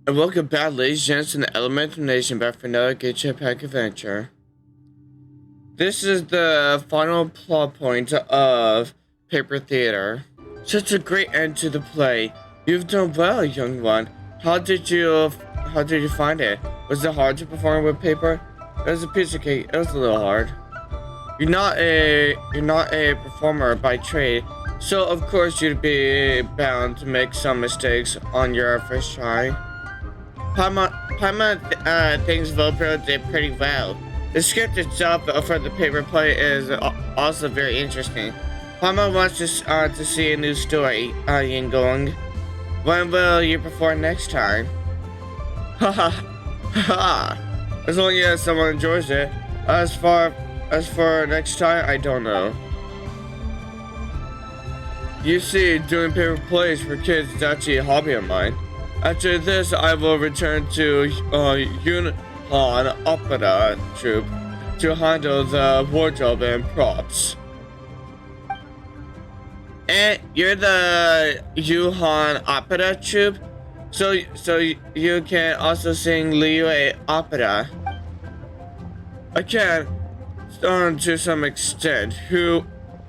And welcome back, ladies and gents, to the Elemental Nation back for another Genshin Impact adventure. This is the final plot point of Paper Theater. Such a great end to the play. You've done well, young one. How did you find it? Was it hard to perform with paper? It was a piece of cake. It was a little hard. You're not a performer by trade, so of course you'd be bound to make some mistakes on your first try. Paimon thinks Vopro did pretty well. The script itself for the paper play is also very interesting. Paimon wants to see a new story, Yinggong. When will you perform next time? Haha, haha. As long as someone enjoys it. As for next time, I don't know. You see, doing paper plays for kids is actually a hobby of mine. After this, I will return to Yinggong Opera Troupe to handle the wardrobe and props. And you're the Yinggong Opera Troupe, so you can also sing Liyue opera. I can, to some extent. Who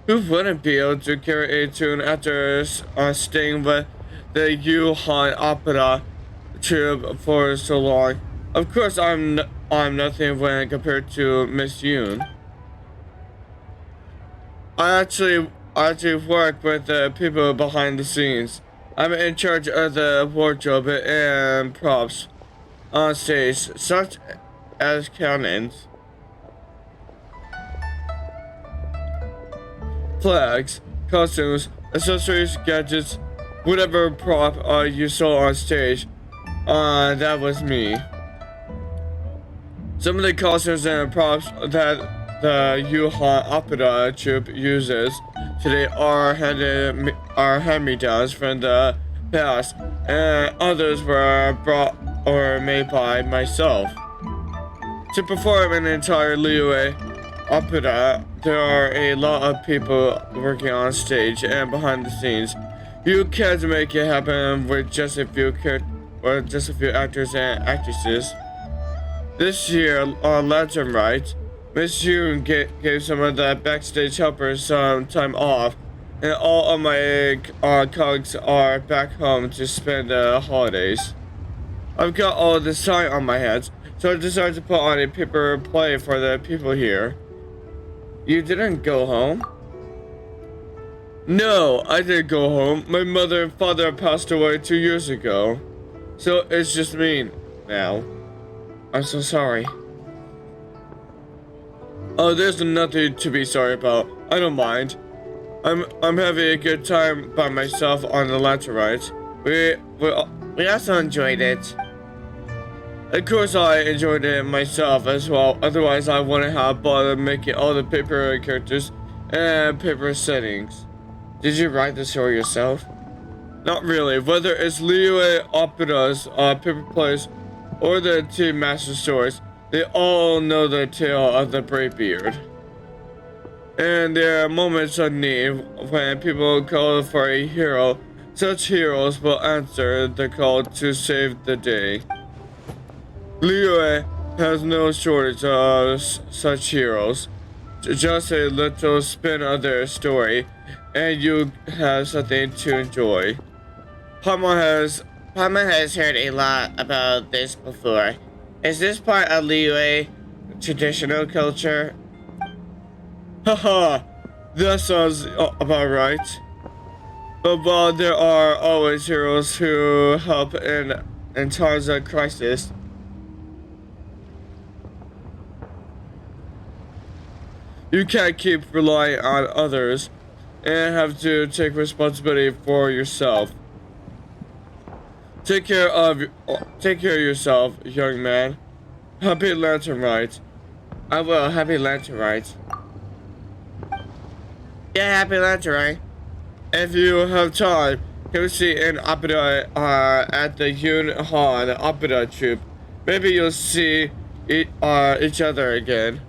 wouldn't be able to carry a tune after staying with the Yinggong Opera Troupe for so long? Of course, I'm nothing when compared to Miss Yoon. I actually work with the people behind the scenes. I'm in charge of the wardrobe and props on stage, such as cannons, flags, costumes, accessories, gadgets, whatever prop you saw on stage. That was me. Some of the costumes and props that the Yinggong Opera Troupe uses today are hand-me-downs from the past, and others were brought or made by myself. To perform an entire Liyue opera, there are a lot of people working on stage and behind the scenes. You can't make it happen with just a few actors and actresses. This year on Lantern Rite, Miss Yoon gave some of the backstage helpers some time off, and all of my colleagues are back home to spend the holidays. I've got all this time on my hands, so I decided to put on a paper play for the people here. You didn't go home? No, I didn't go home. My mother and father passed away 2 years ago, so it's just me now. I'm so sorry. Oh, there's nothing to be sorry about. I don't mind. I'm having a good time by myself on the Lantern Rite. We also enjoyed it. Of course, I enjoyed it myself as well. Otherwise, I wouldn't have bothered making all the paper characters and paper settings. Did you write the story yourself? Not really. Whether it's Liyue operas, paper plays, or the Team Master stories, they all know the tale of the Braybeard. And there are moments of need when people call for a hero. Such heroes will answer the call to save the day. Liyue has no shortage of such heroes. Just a little spin of their story, and you have something to enjoy. Paimon has heard a lot about this before. Is this part of Liyue traditional culture? Haha, that sounds about right. But while there are always heroes who help in times of crisis, you can't keep relying on others and have to take responsibility for yourself. Take care of yourself, young man. Happy Lantern Rite. I will. Happy Lantern Rite. Yeah, happy Lantern Rite. If you have time, come see an opera at the Yinggong Opera Troupe. Maybe you'll see each other again.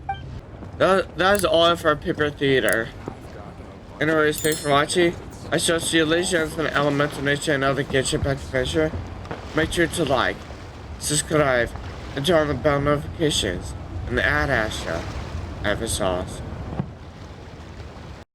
That's all for Paper Theater. Anyways, thanks for watching. I shall see you later from the Elemental Nation and other Genshin Impact adventure. Make sure to like, subscribe, and turn on the bell notifications, and add Asha. Ever sauce.